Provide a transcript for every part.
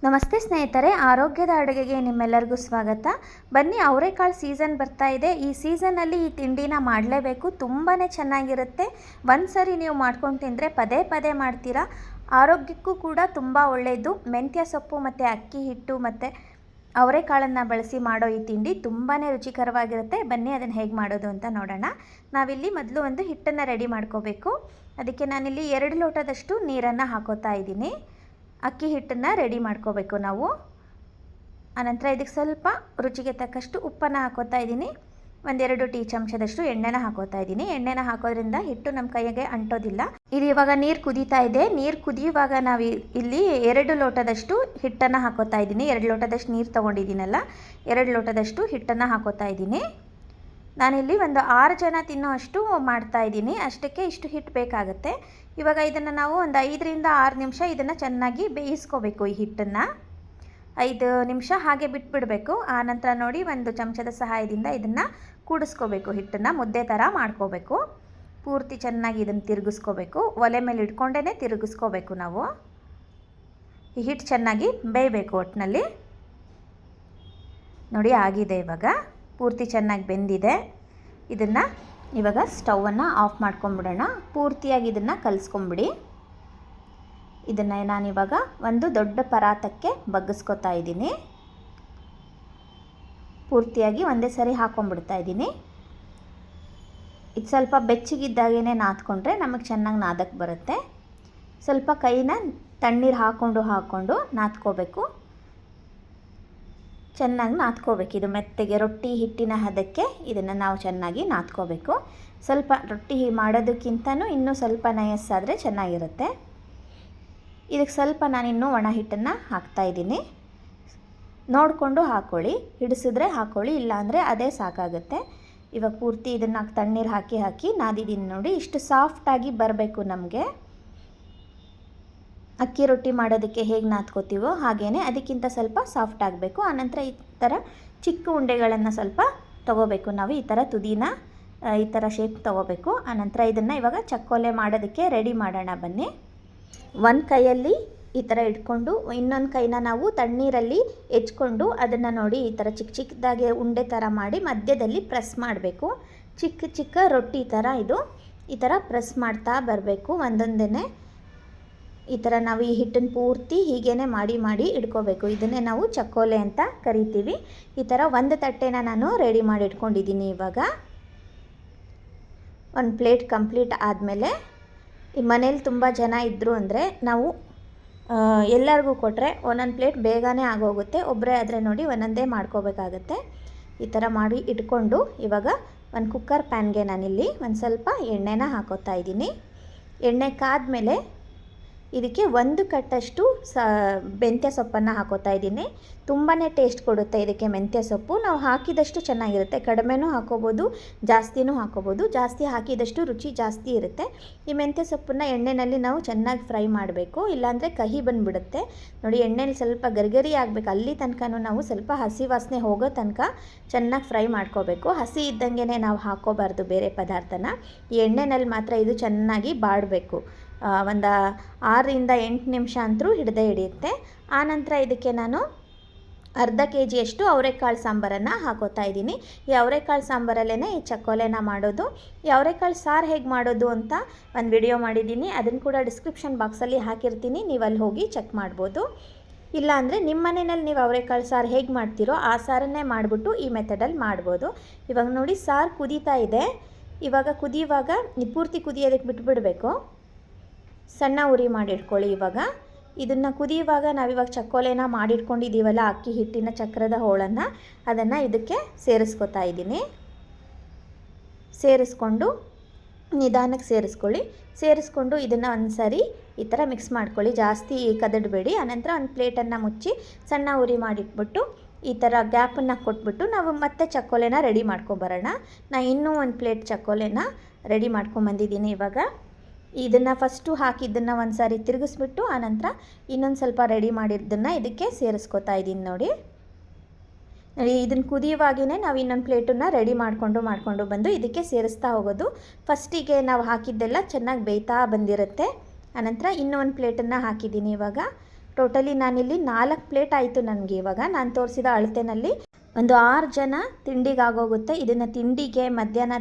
ನಮಸ್ತೆ ಸ್ನೇಹಿತರೆ, ಆರೋಗ್ಯದ ಅಡುಗೆಗೆ ನಿಮ್ಮೆಲ್ಲರಿಗೂ ಸ್ವಾಗತ. ಬನ್ನಿ, ಅವರೆಕಾಳು ಸೀಸನ್ ಬರ್ತಾ ಇದೆ. ಈ ಸೀಸನಲ್ಲಿ ಈ ತಿಂಡಿನ ಮಾಡಲೇಬೇಕು. ತುಂಬಾ ಚೆನ್ನಾಗಿರುತ್ತೆ. ಒಂದು ಸರಿ ನೀವು ಮಾಡ್ಕೊಂಡು ತಿಂದರೆ ಪದೇ ಪದೇ ಮಾಡ್ತೀರಾ. ಆರೋಗ್ಯಕ್ಕೂ ಕೂಡ ತುಂಬ ಒಳ್ಳೆಯದು. ಮೆಂತ್ಯ ಸೊಪ್ಪು ಮತ್ತು ಅಕ್ಕಿ ಹಿಟ್ಟು ಮತ್ತು ಅವರೆಕಾಳನ್ನು ಬಳಸಿ ಮಾಡೋ ಈ ತಿಂಡಿ ತುಂಬಾ ರುಚಿಕರವಾಗಿರುತ್ತೆ. ಬನ್ನಿ, ಅದನ್ನು ಹೇಗೆ ಮಾಡೋದು ಅಂತ ನೋಡೋಣ. ನಾವಿಲ್ಲಿ ಮೊದಲು ಒಂದು ಹಿಟ್ಟನ್ನು ರೆಡಿ ಮಾಡ್ಕೋಬೇಕು. ಅದಕ್ಕೆ ನಾನಿಲ್ಲಿ 2 ಲೋಟದಷ್ಟು ನೀರನ್ನು ಹಾಕೋತಾ ಇದ್ದೀನಿ. ಅಕ್ಕಿ ಹಿಟ್ಟನ್ನು ರೆಡಿ ಮಾಡ್ಕೋಬೇಕು ನಾವು. ಆನಂತರ ಇದಕ್ಕೆ ಸ್ವಲ್ಪ ರುಚಿಗೆ ತಕ್ಕಷ್ಟು ಉಪ್ಪನ್ನು ಹಾಕೋತಾ ಇದ್ದೀನಿ. 1-2 ಟೀ ಚಮಚದಷ್ಟು ಎಣ್ಣೆನ ಹಾಕೋತಾ ಇದ್ದೀನಿ. ಎಣ್ಣೆನ ಹಾಕೋದ್ರಿಂದ ಹಿಟ್ಟು ನಮ್ಮ ಕೈಗೆ ಅಂಟೋದಿಲ್ಲ. ಇದು ಇವಾಗ ನೀರು ಕುದೀತಾ ಇದೆ. ನೀರು ಕುದಿಯುವಾಗ ನಾವು ಇಲ್ಲಿ 2 ಲೋಟದಷ್ಟು ಹಿಟ್ಟನ್ನು ಹಾಕೋತಾ ಇದ್ದೀನಿ. 2 ಲೋಟದಷ್ಟು ನೀರು ತೊಗೊಂಡಿದ್ದೀನಲ್ಲ, 2 ಲೋಟದಷ್ಟು ಹಿಟ್ಟನ್ನು ಹಾಕೋತಾ ಇದ್ದೀನಿ. ನಾನಿಲ್ಲಿ ಒಂದು 6 ಜನ ತಿನ್ನೋ ಅಷ್ಟು ಮಾಡ್ತಾ ಇದ್ದೀನಿ. ಅಷ್ಟಕ್ಕೆ ಇಷ್ಟು ಹಿಟ್ಟು ಬೇಕಾಗುತ್ತೆ. ಇವಾಗ ಇದನ್ನು ನಾವು ಒಂದು 5-6 ನಿಮಿಷ ಇದನ್ನು ಚೆನ್ನಾಗಿ ಬೇಯಿಸ್ಕೋಬೇಕು. ಈ ಹಿಟ್ಟನ್ನು 5 ನಿಮಿಷ ಹಾಗೆ ಬಿಟ್ಬಿಡಬೇಕು. ಆನಂತರ ನೋಡಿ, ಒಂದು ಚಮಚದ ಸಹಾಯದಿಂದ ಇದನ್ನು ಕೂಡಿಸ್ಕೋಬೇಕು. ಹಿಟ್ಟನ್ನು ಮುದ್ದೆ ಥರ ಮಾಡ್ಕೋಬೇಕು. ಪೂರ್ತಿ ಚೆನ್ನಾಗಿ ಇದನ್ನು ತಿರುಗಿಸ್ಕೋಬೇಕು. ಒಲೆ ಮೇಲೆ ಇಟ್ಕೊಂಡೇ ತಿರುಗಿಸ್ಕೋಬೇಕು ನಾವು. ಈ ಹಿಟ್ಟು ಚೆನ್ನಾಗಿ ಬೇಯಬೇಕು ಒಟ್ಟಿನಲ್ಲಿ. ನೋಡಿ, ಆಗಿದೆ. ಇವಾಗ ಪೂರ್ತಿ ಚೆನ್ನಾಗಿ ಬೆಂದಿದೆ. ಇದನ್ನು ಇವಾಗ ಸ್ಟವನ್ನು ಆಫ್ ಮಾಡ್ಕೊಂಬಿಡೋಣ. ಪೂರ್ತಿಯಾಗಿ ಇದನ್ನು ಕಲಿಸ್ಕೊಂಬಿಡಿ. ಇದನ್ನು ನಾನಿವಾಗ ಒಂದು ದೊಡ್ಡ ಪರಾತಕ್ಕೆ ಬಗ್ಗಿಸ್ಕೊತಾ ಇದ್ದೀನಿ. ಪೂರ್ತಿಯಾಗಿ ಒಂದೇ ಸರಿ ಹಾಕ್ಕೊಂಬಿಡ್ತಾ ಇದ್ದೀನಿ. ಇದು ಸ್ವಲ್ಪ ಬೆಚ್ಚಗಿದ್ದಾಗೇ ನಾದ್ಕೊಂಡ್ರೆ ನಮಗೆ ಚೆನ್ನಾಗಿ ನಾದಕ್ಕೆ ಬರುತ್ತೆ. ಸ್ವಲ್ಪ ಕೈನ ತಣ್ಣೀರು ಹಾಕ್ಕೊಂಡು ನಾದ್ಕೋಬೇಕು. ಚೆನ್ನಾಗಿ ನಾದ್ಕೋಬೇಕು. ಇದು ಮೆತ್ತಗೆ ರೊಟ್ಟಿ ಹಿಟ್ಟಿನ ಹದಕ್ಕೆ ಇದನ್ನು ನಾವು ಚೆನ್ನಾಗಿ ನಾದ್ಕೋಬೇಕು. ಸ್ವಲ್ಪ ರೊಟ್ಟಿ ಮಾಡೋದಕ್ಕಿಂತನೂ ಇನ್ನೂ ಸ್ವಲ್ಪ ನಯಸ್ಸಾದರೆ ಚೆನ್ನಾಗಿರುತ್ತೆ. ಇದಕ್ಕೆ ಸ್ವಲ್ಪ ನಾನಿನ್ನೂ ಒಣ ಹಿಟ್ಟನ್ನು ಹಾಕ್ತಾಯಿದ್ದೀನಿ. ನೋಡಿಕೊಂಡು ಹಾಕ್ಕೊಳ್ಳಿ. ಹಿಡಿಸಿದ್ರೆ ಹಾಕ್ಕೊಳ್ಳಿ, ಇಲ್ಲಾಂದರೆ ಅದೇ ಸಾಕಾಗುತ್ತೆ. ಇವಾಗ ಪೂರ್ತಿ ಇದನ್ನು ತಣ್ಣೀರು ಹಾಕಿ ನಾದಿದ್ದೀನಿ. ನೋಡಿ, ಇಷ್ಟು ಸಾಫ್ಟಾಗಿ ಬರಬೇಕು ನಮಗೆ. ಅಕ್ಕಿ ರೊಟ್ಟಿ ಮಾಡೋದಕ್ಕೆ ಹೇಗೆ ನಾದ್ಕೋತೀವೋ ಹಾಗೇ ಅದಕ್ಕಿಂತ ಸ್ವಲ್ಪ ಸಾಫ್ಟ್ ಆಗಬೇಕು. ಆನಂತರ ಈ ಥರ ಚಿಕ್ಕ ಉಂಡೆಗಳನ್ನು ಸ್ವಲ್ಪ ತೊಗೋಬೇಕು ನಾವು. ಈ ಥರ ತುದಿನ ಈ ಥರ ಶೇಪ್ ತೊಗೋಬೇಕು. ಆನಂತರ ಇದನ್ನು ಇವಾಗ ಚಕ್ಕೋಲೆ ಮಾಡೋದಕ್ಕೆ ರೆಡಿ ಮಾಡೋಣ ಬನ್ನಿ. ಒಂದು ಕೈಯಲ್ಲಿ ಈ ಥರ ಇಟ್ಕೊಂಡು ಇನ್ನೊಂದು ಕೈನ ನಾವು ತಣ್ಣೀರಲ್ಲಿ ಹೆಚ್ಕೊಂಡು ಅದನ್ನು ನೋಡಿ ಈ ಥರ ಚಿಕ್ಕದಾಗಿ ಉಂಡೆ ಥರ ಮಾಡಿ ಮಧ್ಯದಲ್ಲಿ ಪ್ರೆಸ್ ಮಾಡಬೇಕು. ಚಿಕ್ಕ ರೊಟ್ಟಿ ಥರ ಇದು ಈ ಥರ ಪ್ರೆಸ್ ಮಾಡ್ತಾ ಬರಬೇಕು. ಒಂದೊಂದೇ ಈ ಥರ ನಾವು ಈ ಹಿಟ್ಟನ್ನು ಪೂರ್ತಿ ಹೀಗೇ ಮಾಡಿ ಇಟ್ಕೋಬೇಕು. ಇದನ್ನೇ ನಾವು ಚಕ್ಕೋಲೆ ಅಂತ ಕರಿತೀವಿ. ಈ ಥರ ಒಂದು ತಟ್ಟೆನ ನಾನು ರೆಡಿ ಮಾಡಿ ಇಟ್ಕೊಂಡಿದ್ದೀನಿ. ಇವಾಗ ಒಂದು ಪ್ಲೇಟ್ ಕಂಪ್ಲೀಟ್ ಆದಮೇಲೆ ಈ ಮನೇಲಿ ತುಂಬ ಜನ ಇದ್ದರು ಅಂದರೆ ನಾವು ಎಲ್ಲರಿಗೂ ಕೊಟ್ಟರೆ ಒಂದೊಂದು ಪ್ಲೇಟ್ ಬೇಗನೆ ಆಗೋಗುತ್ತೆ. ಒಬ್ಬರೇ ಆದರೆ ನೋಡಿ ಒಂದೊಂದೇ ಮಾಡ್ಕೋಬೇಕಾಗತ್ತೆ. ಈ ಥರ ಮಾಡಿ ಇಟ್ಕೊಂಡು ಇವಾಗ ಒಂದು ಕುಕ್ಕರ್ ಪ್ಯಾನ್ಗೆ ನಾನಿಲ್ಲಿ ಒಂದು ಸ್ವಲ್ಪ ಎಣ್ಣೆನ ಹಾಕೋತಾ ಇದ್ದೀನಿ. ಎಣ್ಣೆ ಕಾದ್ಮೇಲೆ ಇದಕ್ಕೆ 1 ಕಟ್ಟಷ್ಟು ಮೆಂತ್ಯ ಸೊಪ್ಪನ್ನು ಹಾಕೋತಾ ಇದ್ದೀನಿ. ತುಂಬಾ ಟೇಸ್ಟ್ ಕೊಡುತ್ತೆ ಇದಕ್ಕೆ ಮೆಂತ್ಯ ಸೊಪ್ಪು. ನಾವು ಹಾಕಿದಷ್ಟು ಚೆನ್ನಾಗಿರುತ್ತೆ. ಕಡಿಮೆನೂ ಹಾಕೋಬೋದು, ಜಾಸ್ತಿನೂ ಹಾಕೋಬೋದು. ಜಾಸ್ತಿ ಹಾಕಿದಷ್ಟು ರುಚಿ ಜಾಸ್ತಿ ಇರುತ್ತೆ. ಈ ಮೆಂತ್ಯ ಸೊಪ್ಪನ್ನು ಎಣ್ಣೆಯಲ್ಲಿ ನಾವು ಚೆನ್ನಾಗಿ ಫ್ರೈ ಮಾಡಬೇಕು, ಇಲ್ಲಾಂದರೆ ಕಹಿ ಬಂದುಬಿಡುತ್ತೆ. ನೋಡಿ, ಎಣ್ಣೆಲಿ ಸ್ವಲ್ಪ ಗರಿಗರಿ ಆಗಬೇಕು. ಅಲ್ಲಿ ತನಕನೂ ನಾವು ಸ್ವಲ್ಪ ಹಸಿ ವಾಸನೆ ಹೋಗೋ ತನಕ ಚೆನ್ನಾಗಿ ಫ್ರೈ ಮಾಡ್ಕೋಬೇಕು. ಹಸಿ ಇದ್ದಂಗೆ ನಾವು ಹಾಕೋಬಾರ್ದು ಬೇರೆ ಪದಾರ್ಥನ. ಈ ಎಣ್ಣೆಯಲ್ಲಿ ಮಾತ್ರ ಇದು ಚೆನ್ನಾಗಿ ಬಾಡಬೇಕು. ಒಂದು 6-8 ನಿಮಿಷ ಅಂತೂ ಹಿಡಿಯುತ್ತೆ. ಆನಂತರ ಇದಕ್ಕೆ ನಾನು ಅರ್ಧ kg ಅವರೆಕಾಳು ಸಾಂಬಾರನ್ನು ಹಾಕೋತಾ ಇದ್ದೀನಿ. ಈ ಅವರೆಕಾಳು ಸಾಂಬಾರಲ್ಲೇ ಈ ಚಕ್ಕೋಲೆನ ಮಾಡೋದು. ಈ ಅವರೆಕಾಳು ಸಾರು ಹೇಗೆ ಮಾಡೋದು ಅಂತ ಒಂದು ವಿಡಿಯೋ ಮಾಡಿದ್ದೀನಿ. ಅದನ್ನು ಕೂಡ ಡಿಸ್ಕ್ರಿಪ್ಷನ್ ಬಾಕ್ಸಲ್ಲಿ ಹಾಕಿರ್ತೀನಿ. ನೀವು ಅಲ್ಲಿ ಹೋಗಿ ಚೆಕ್ ಮಾಡ್ಬೋದು. ಇಲ್ಲಾಂದರೆ ನಿಮ್ಮ ಮನೆಯಲ್ಲಿ ನೀವು ಅವರೆಕಾಳು ಸಾರು ಹೇಗೆ ಮಾಡ್ತೀರೋ ಆ ಸಾರನ್ನೇ ಮಾಡಿಬಿಟ್ಟು ಈ ಮೆಥಡಲ್ಲಿ ಮಾಡ್ಬೋದು. ಇವಾಗ ನೋಡಿ, ಸಾರು ಕುದೀತಾ ಇದೆ. ಇವಾಗ ಕುದಿಯುವಾಗ ಪೂರ್ತಿ ಕುದಿಯೋದಕ್ಕೆ ಬಿಟ್ಬಿಡಬೇಕು. ಸಣ್ಣ ಉರಿ ಮಾಡಿಟ್ಕೊಳ್ಳಿ. ಇವಾಗ ಇದನ್ನು ಕುದಿಯುವಾಗ ನಾವಿವಾಗ ಚಕ್ಕೋಲೆನ ಮಾಡಿಟ್ಕೊಂಡಿದ್ದೀವಲ್ಲ, ಅಕ್ಕಿ ಹಿಟ್ಟಿನ ಚಕ್ರದ ಹೋಳನ್ನು, ಅದನ್ನು ಇದಕ್ಕೆ ಸೇರಿಸ್ಕೊತಾ ಇದ್ದೀನಿ. ಸೇರಿಸ್ಕೊಂಡು ನಿಧಾನಕ್ಕೆ ಸೇರಿಸ್ಕೊಂಡು ಇದನ್ನು ಒಂದು ಸರಿ ಈ ಥರ ಮಿಕ್ಸ್ ಮಾಡ್ಕೊಳ್ಳಿ. ಜಾಸ್ತಿ ಕದಡಬೇಡಿ. ಆನಂತರ ಒಂದು ಪ್ಲೇಟನ್ನು ಮುಚ್ಚಿ ಸಣ್ಣ ಉರಿ ಮಾಡಿಟ್ಬಿಟ್ಟು ಈ ಥರ ಗ್ಯಾಪನ್ನು ಕೊಟ್ಬಿಟ್ಟು ನಾವು ಮತ್ತೆ ಚಕ್ಕೋಲೆನ ರೆಡಿ ಮಾಡ್ಕೊಬರೋಣ. ನಾನು ಇನ್ನೂ ಒಂದು ಪ್ಲೇಟ್ ಚಕ್ಕೋಲೆನ ರೆಡಿ ಮಾಡ್ಕೊಂಬಂದಿದ್ದೀನಿ. ಇವಾಗ ಇದನ್ನು ಫಸ್ಟು ಹಾಕಿದ್ದನ್ನು ಒಂದು ಸಾರಿ ತಿರುಗಿಸ್ಬಿಟ್ಟು ಆನಂತರ ಇನ್ನೊಂದು ಸ್ವಲ್ಪ ರೆಡಿ ಮಾಡಿದ್ದನ್ನು ಇದಕ್ಕೆ ಸೇರಿಸ್ಕೊತಾ ಇದ್ದೀನಿ. ನೋಡಿ, ಇದನ್ನು ಕುದಿಯುವಾಗೇ ನಾವು ಇನ್ನೊಂದು ಪ್ಲೇಟನ್ನು ರೆಡಿ ಮಾಡಿಕೊಂಡು ಬಂದು ಇದಕ್ಕೆ ಸೇರಿಸ್ತಾ ಹೋಗೋದು. ಫಸ್ಟಿಗೆ ನಾವು ಹಾಕಿದ್ದೆಲ್ಲ ಚೆನ್ನಾಗಿ ಬೇಯ್ತಾ ಬಂದಿರುತ್ತೆ. ಆನಂತರ ಇನ್ನೂ ಒಂದು ಪ್ಲೇಟನ್ನು ಹಾಕಿದ್ದೀನಿ. ಇವಾಗ ಟೋಟಲಿ ನಾನಿಲ್ಲಿ 4 ಪ್ಲೇಟ್ ಆಯಿತು ನನಗೆ. ಇವಾಗ ನಾನು ತೋರಿಸಿದ ಅಳತೆನಲ್ಲಿ ಒಂದು 6 ಜನ ತಿಂಡಿಗೆ ಆಗೋಗುತ್ತೆ. ಇದನ್ನು ತಿಂಡಿಗೆ, ಮಧ್ಯಾಹ್ನ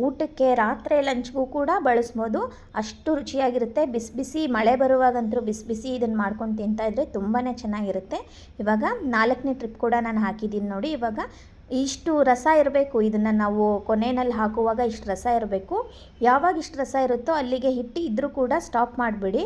ಊಟಕ್ಕೆ, ರಾತ್ರಿ ಲಂಚ್ಗೂ ಕೂಡ ಬಳಸ್ಬೋದು. ಅಷ್ಟು ರುಚಿಯಾಗಿರುತ್ತೆ. ಬಿಸಿ ಬಿಸಿ ಮಳೆ ಬರುವಾಗಂತೂ ಬಿಸಿ ಬಿಸಿ ಇದನ್ನು ಮಾಡ್ಕೊಂಡು ತಿಂತಾಯಿದ್ರೆ ತುಂಬಾ ಚೆನ್ನಾಗಿರುತ್ತೆ. ಇವಾಗ 4ನೇ ಟ್ರಿಪ್ ಕೂಡ ನಾನು ಹಾಕಿದ್ದೀನಿ ನೋಡಿ. ಇವಾಗ ಇಷ್ಟು ರಸ ಇರಬೇಕು. ಇದನ್ನು ನಾವು ಕೊನೆಯಲ್ಲಿ ಹಾಕುವಾಗ ಇಷ್ಟು ರಸ ಇರಬೇಕು. ಯಾವಾಗ ಇಷ್ಟು ರಸ ಇರುತ್ತೋ ಅಲ್ಲಿಗೆ ಹಿಟ್ಟು ಇದ್ದರೂ ಕೂಡ ಸ್ಟಾಪ್ ಮಾಡಿಬಿಡಿ.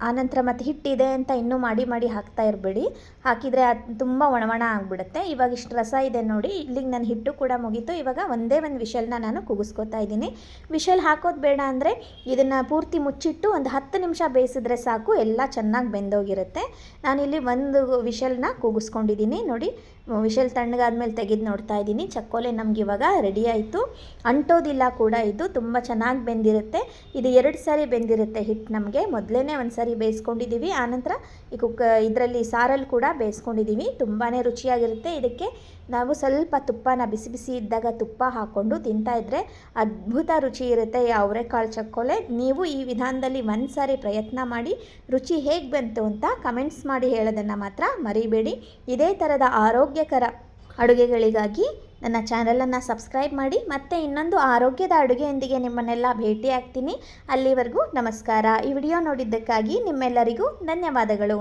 ಆನಂತರ ಮತ್ತು ಹಿಟ್ಟಿದೆ ಅಂತ ಇನ್ನೂ ಮಾಡಿ ಮಾಡಿ ಹಾಕ್ತಾ ಇರಬೇಡಿ. ಹಾಕಿದರೆ ಅದು ತುಂಬ ಒಣ ಆಗಿಬಿಡುತ್ತೆ. ಇವಾಗ ಇಷ್ಟು ರಸ ಇದೆ ನೋಡಿ. ಇಲ್ಲಿಗೆ ನನ್ನ ಹಿಟ್ಟು ಕೂಡ ಮುಗೀತು. ಇವಾಗ ಒಂದೇ ಒಂದು ವಿಷಲ್ನ ನಾನು ಕೂಗಿಸ್ಕೊತಾ ಇದ್ದೀನಿ. ವಿಷಲ್ ಹಾಕೋದು ಬೇಡ ಅಂದರೆ ಇದನ್ನು ಪೂರ್ತಿ ಮುಚ್ಚಿಟ್ಟು ಒಂದು 10 ನಿಮಿಷ ಬೇಯಿಸಿದ್ರೆ ಸಾಕು, ಎಲ್ಲ ಚೆನ್ನಾಗಿ ಬೆಂದೋಗಿರುತ್ತೆ. ನಾನಿಲ್ಲಿ ಒಂದು ವಿಷಲ್ನ ಕೂಗಿಸ್ಕೊಂಡಿದ್ದೀನಿ ನೋಡಿ. ವಿಷಲ್ ತಣ್ಣಗಾದ್ಮೇಲೆ ತೆಗೆದು ನೋಡ್ತಾ ಇದ್ದೀನಿ. ಚಕ್ಕೋಲೆ ನಮ್ಗೆ ಇವಾಗ ರೆಡಿ ಆಯಿತು. ಅಂಟೋದಿಲ್ಲ ಕೂಡ, ಇದು ತುಂಬ ಚೆನ್ನಾಗಿ ಬೆಂದಿರುತ್ತೆ. ಇದು 2 ಸಾರಿ ಬೆಂದಿರುತ್ತೆ ಹಿಟ್ಟು. ನಮಗೆ ಮೊದಲೇ ಒಂದು ಸಾರಿ ಬೇಯಿಸ್ಕೊಂಡಿದ್ದೀವಿ, ಆನಂತರ ಈ ಇದರಲ್ಲಿ ಸಾರಲ್ಲಿ ಕೂಡ ಬೇಯಿಸ್ಕೊಂಡಿದ್ದೀವಿ. ತುಂಬಾ ರುಚಿಯಾಗಿರುತ್ತೆ. ಇದಕ್ಕೆ ನಾವು ಸ್ವಲ್ಪ ತುಪ್ಪನ ಬಿಸಿ ಬಿಸಿ ಇದ್ದಾಗ ತುಪ್ಪ ಹಾಕ್ಕೊಂಡು ತಿಂತಾಯಿದ್ರೆ ಅದ್ಭುತ ರುಚಿ ಇರುತ್ತೆ ಈ ಅವರೆಕಾಳು ಚಕ್ಕೋಲೆ. ನೀವು ಈ ವಿಧಾನದಲ್ಲಿ ಒಂದು ಸಾರಿ ಪ್ರಯತ್ನ ಮಾಡಿ ರುಚಿ ಹೇಗೆ ಬಂತು ಅಂತ ಕಮೆಂಟ್ಸ್ ಮಾಡಿ ಹೇಳೋದನ್ನು ಮಾತ್ರ ಮರಿಬೇಡಿ. ಇದೇ ಥರದ ಆರೋಗ್ಯಕರ ಅಡುಗೆಗಳಿಗಾಗಿ ನನ್ನ ಚಾನಲನ್ನು ಸಬ್ಸ್ಕ್ರೈಬ್ ಮಾಡಿ. ಮತ್ತೆ ಇನ್ನೊಂದು ಆರೋಗ್ಯದ ಅಡುಗೆಯೊಂದಿಗೆ ನಿಮ್ಮನ್ನೆಲ್ಲ ಭೇಟಿ ಆಗ್ತೀನಿ. ಅಲ್ಲಿವರೆಗೂ ನಮಸ್ಕಾರ. ಈ ವಿಡಿಯೋ ನೋಡಿದ್ದಕ್ಕಾಗಿ ನಿಮ್ಮೆಲ್ಲರಿಗೂ ಧನ್ಯವಾದಗಳು.